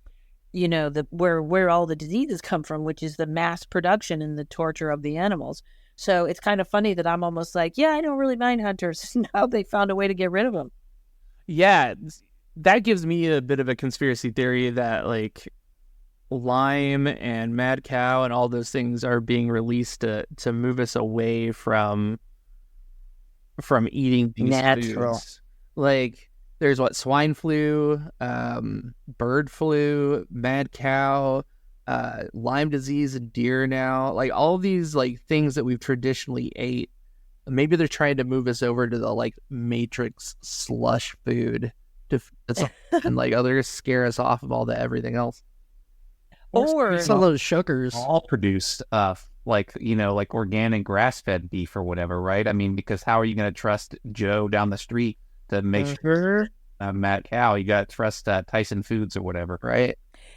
all the diseases come from, which is the mass production and the torture of the animals. So it's kind of funny that I'm almost like, yeah, I don't really mind hunters. Now they found a way to get rid of them. Yeah, that gives me a bit of a conspiracy theory that like Lyme and mad cow and all those things are being released to move us away from eating these natural foods. Like there's swine flu, bird flu, mad cow, Lyme disease in deer now, like all these like things that we've traditionally ate. Maybe they're trying to move us over to the like Matrix slush food and like others scare us off of all the everything else. Or some of those sugars all produced like organic grass-fed beef or whatever, right? I mean, because how are you going to trust Joe down the street to make sure mad cow? You got to trust Tyson Foods or whatever, right?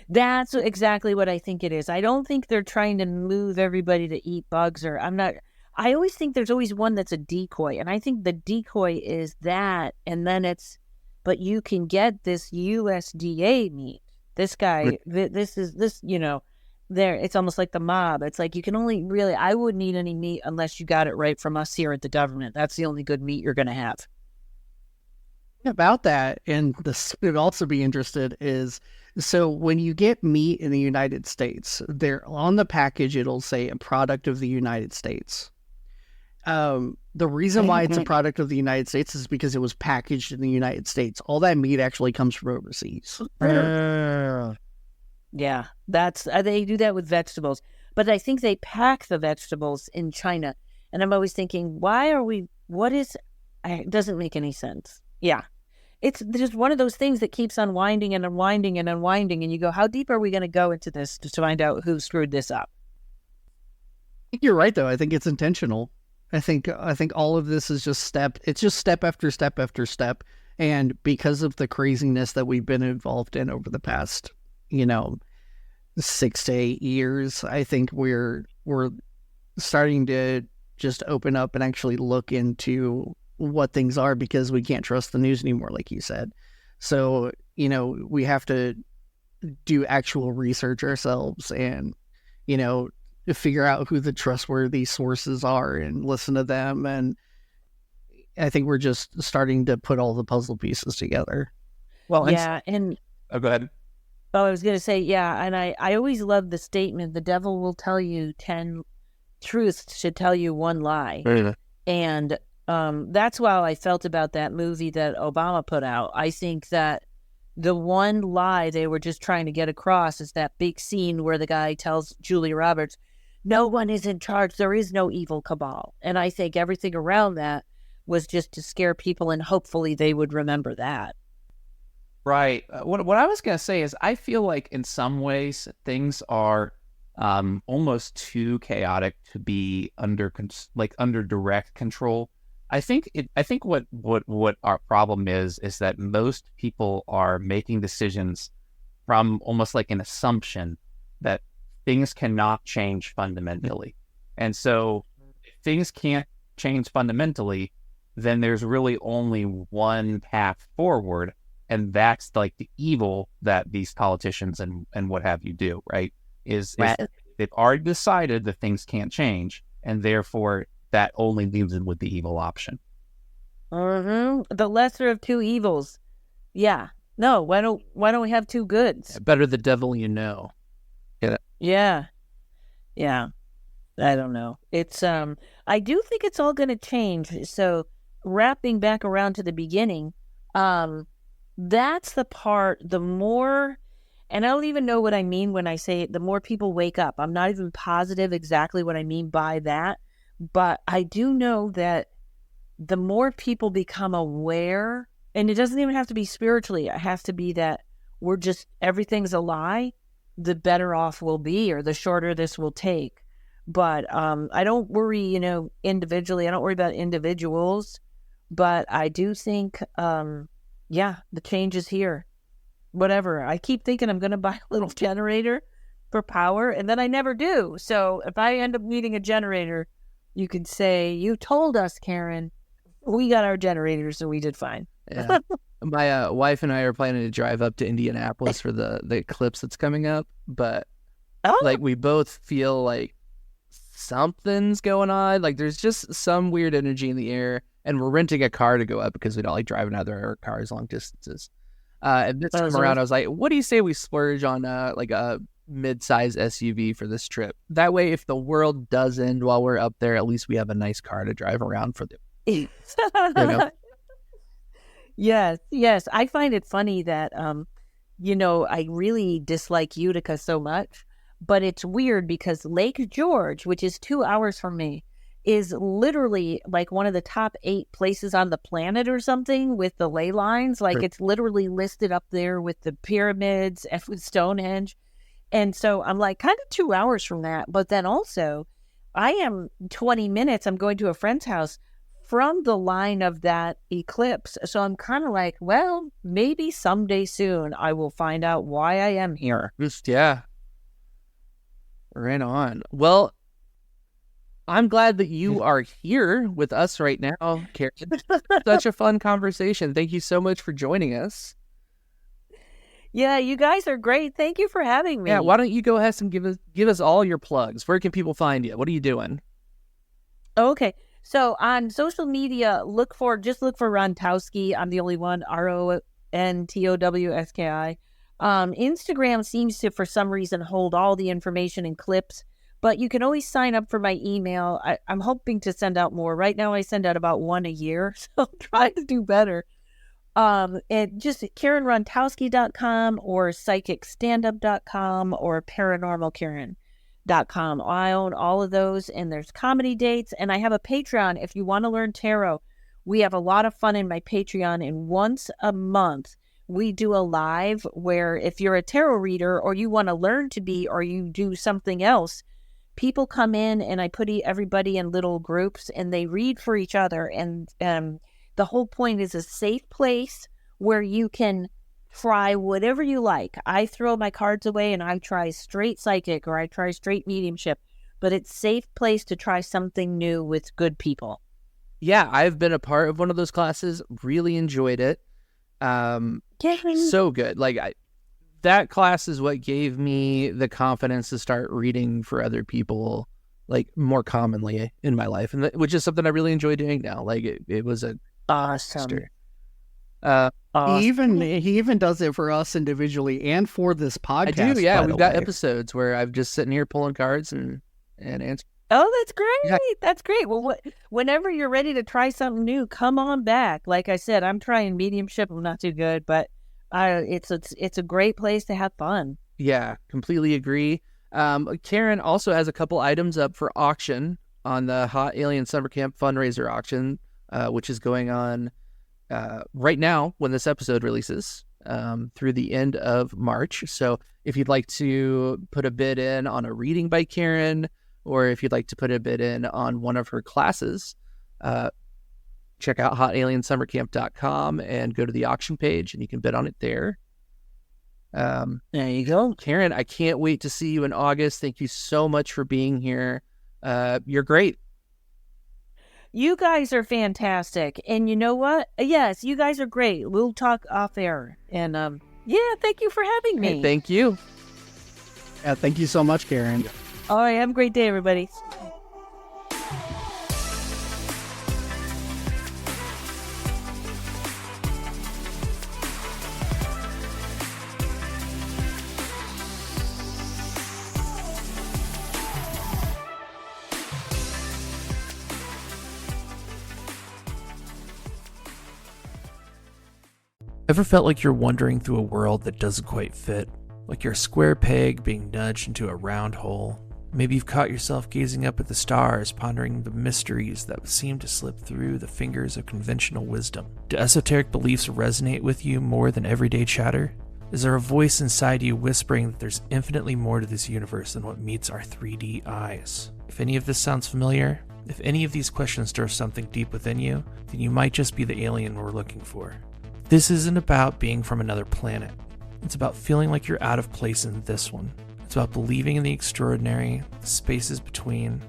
That's exactly what I think it is. I don't think they're trying to move everybody to eat bugs I always think there's always one that's a decoy. And I think the decoy is that. And then but you can get this USDA meat. This guy, it's almost like the mob. It's like you can only really, I wouldn't eat any meat unless you got it right from us here at the government. That's the only good meat you're going to have. About that, and this would also be interested is, so when you get meat in the United States, there on the package it'll say a product of the United States. The reason why it's a product of the United States is because it was packaged in the United States. All that meat actually comes from overseas. Yeah, that's they do that with vegetables, but I think they pack the vegetables in China, and I'm always thinking, it doesn't make any sense. Yeah. It's just one of those things that keeps unwinding and unwinding and unwinding. And you go, how deep are we going to go into this to find out who screwed this up? I think you're right, though. I think it's intentional. I think all of this is just step after step after step. And because of the craziness that we've been involved in over the past, 6 to 8 years, I think we're starting to just open up and actually look into what things are, because we can't trust the news anymore, like you said. So, we have to do actual research ourselves and, figure out who the trustworthy sources are and listen to them. And I think we're just starting to put all the puzzle pieces together. Well, yeah. And go ahead. Oh, I was going to say, yeah. And I always love the statement, the devil will tell you 10 truths should tell you one lie. Mm-hmm. And that's how I felt about that movie that Obama put out. I think that the one lie they were just trying to get across is that big scene where the guy tells Julia Roberts, no one is in charge. There is no evil cabal. And I think everything around that was just to scare people, and hopefully they would remember that. Right. What I was going to say is I feel like in some ways things are almost too chaotic to be under direct control. I think what our problem is that most people are making decisions from almost like an assumption that things cannot change fundamentally. And so if things can't change fundamentally, then there's really only one path forward. And that's like the evil that these politicians and what have you do, right? Is they've already decided that things can't change, and therefore that only leaves them with the evil option. The lesser of two evils. Yeah. No, why don't we have two goods? Yeah, better the devil you know. Yeah. Yeah. I don't know. It's I do think it's all going to change. So wrapping back around to the beginning, that's the part, the more, and I don't even know what I mean when I say the more people wake up. I'm not even positive exactly what I mean by that, but I do know that the more people become aware, and it doesn't even have to be spiritually, it has to be that everything's a lie, the better off we'll be, or the shorter this will take. But I don't worry, individually. I don't worry about individuals, but I do think, the change is here. Whatever. I keep thinking I'm going to buy a little generator for power, and then I never do. So if I end up needing a generator, you could say, you told us, Karen. We got our generator, so we did fine. Yeah. My wife and I are planning to drive up to Indianapolis for the eclipse that's coming up, but we both feel like something's going on. Like there's just some weird energy in the air, and we're renting a car to go up because we don't like driving other cars long distances. And this time around, I was like, what do you say we splurge on like a mid-size SUV for this trip? That way, if the world does end while we're up there, at least we have a nice car to drive around for the Yes. I find it funny that, I really dislike Utica so much, but it's weird because Lake George, which is 2 hours from me, is literally like one of the top 8 places on the planet or something with the ley lines. Like it's literally listed up there with the pyramids and with Stonehenge. And so I'm like kind of 2 hours from that. But then also I am 20 minutes. I'm going to a friend's house from the line of that eclipse. So I'm kind of like, well, maybe someday soon I will find out why I am here. Yeah. Right on. Well, I'm glad that you are here with us right now, Karen. Such a fun conversation. Thank you so much for joining us. Yeah, you guys are great. Thank you for having me. Yeah, why don't you go ahead and give us all your plugs? Where can people find you? What are you doing? Okay. So on social media, look for Rontowski. I'm the only one, Rontowski. Instagram seems to, for some reason, hold all the information and clips, but you can always sign up for my email. I'm hoping to send out more. Right now, I send out about one a year, so I'm trying to do better. And just KarenRontowski.com or PsychicStandup.com or ParanormalKaren.com. I own all of those, and there's comedy dates, and I have a Patreon. If you want to learn tarot, we have a lot of fun in my Patreon, and once a month we do a live where if you're a tarot reader or you want to learn to be, or you do something else, people come in and I put everybody in little groups and they read for each other. And the whole point is a safe place where you can try whatever you like. I throw my cards away and I try straight psychic or I try straight mediumship, but it's a safe place to try something new with good people. Yeah, I've been a part of one of those classes. Really enjoyed it. So good. That class is what gave me the confidence to start reading for other people, like more commonly in my life, and which is something I really enjoy doing now. Like it was a awesome. He even does it for us individually and for this podcast. I do. Yeah, we've got episodes where I'm just sitting here pulling cards and answering. Oh, that's great. Yeah. That's great. Well, whenever you're ready to try something new, come on back. Like I said, I'm trying mediumship. I'm not too good, but it's a great place to have fun. Yeah, completely agree. Karen also has a couple items up for auction on the Hot Alien Summer Camp fundraiser auction. which is going on right now when this episode releases through the end of March. So if you'd like to put a bid in on a reading by Karen, or if you'd like to put a bid in on one of her classes, check out hotaliensummercamp.com and go to the auction page, and you can bid on it there. There you go. Karen, I can't wait to see you in August. Thank you so much for being here. You're great. You guys are fantastic. And you know what? Yes, you guys are great. We'll talk off air. And thank you for having me. Hey, thank you. Yeah, thank you so much, Karen. All right, have a great day, everybody. Ever felt like you're wandering through a world that doesn't quite fit? Like you're a square peg being nudged into a round hole? Maybe you've caught yourself gazing up at the stars, pondering the mysteries that seem to slip through the fingers of conventional wisdom. Do esoteric beliefs resonate with you more than everyday chatter? Is there a voice inside you whispering that there's infinitely more to this universe than what meets our 3D eyes? If any of this sounds familiar, if any of these questions stir something deep within you, then you might just be the alien we're looking for. This isn't about being from another planet. It's about feeling like you're out of place in this one. It's about believing in the extraordinary, the spaces between.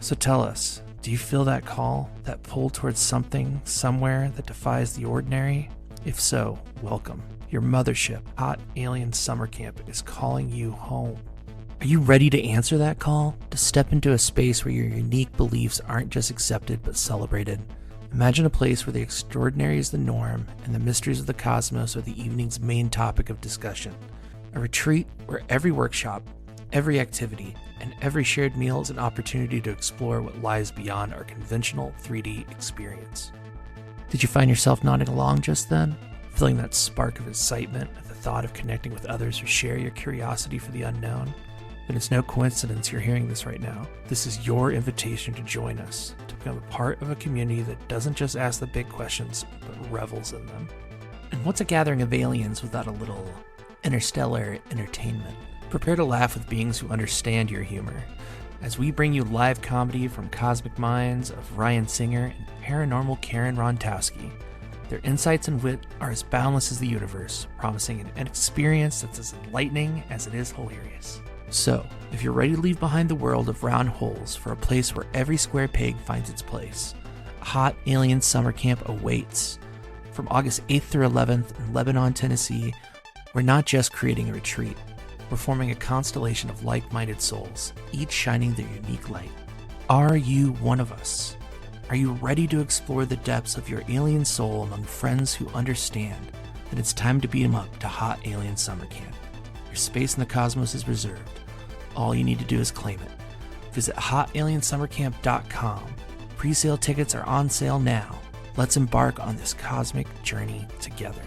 So tell us, do you feel that call, that pull towards something, somewhere that defies the ordinary? If so, welcome. Your mothership, Hot Alien Summer Camp, is calling you home. Are you ready to answer that call? To step into a space where your unique beliefs aren't just accepted but celebrated? Imagine a place where the extraordinary is the norm and the mysteries of the cosmos are the evening's main topic of discussion. A retreat where every workshop, every activity, and every shared meal is an opportunity to explore what lies beyond our conventional 3D experience. Did you find yourself nodding along just then? Feeling that spark of excitement at the thought of connecting with others who share your curiosity for the unknown? Then it's no coincidence you're hearing this right now. This is your invitation to join us, to become a part of a community that doesn't just ask the big questions, but revels in them. And what's a gathering of aliens without a little interstellar entertainment? Prepare to laugh with beings who understand your humor, as we bring you live comedy from cosmic minds of Ryan Singer and Paranormal Karen Rontowski. Their insights and wit are as boundless as the universe, promising an experience that's as enlightening as it is hilarious. So, if you're ready to leave behind the world of round holes for a place where every square peg finds its place, a Hot Alien Summer Camp awaits. From August 8th through 11th in Lebanon, Tennessee, we're not just creating a retreat. We're forming a constellation of like-minded souls, each shining their unique light. Are you one of us? Are you ready to explore the depths of your alien soul among friends who understand that it's time to beat them up to Hot Alien Summer Camp? Your space in the cosmos is reserved. All you need to do is claim it. Visit hotaliensummercamp.com. Pre-sale tickets are on sale now. Let's embark on this cosmic journey together.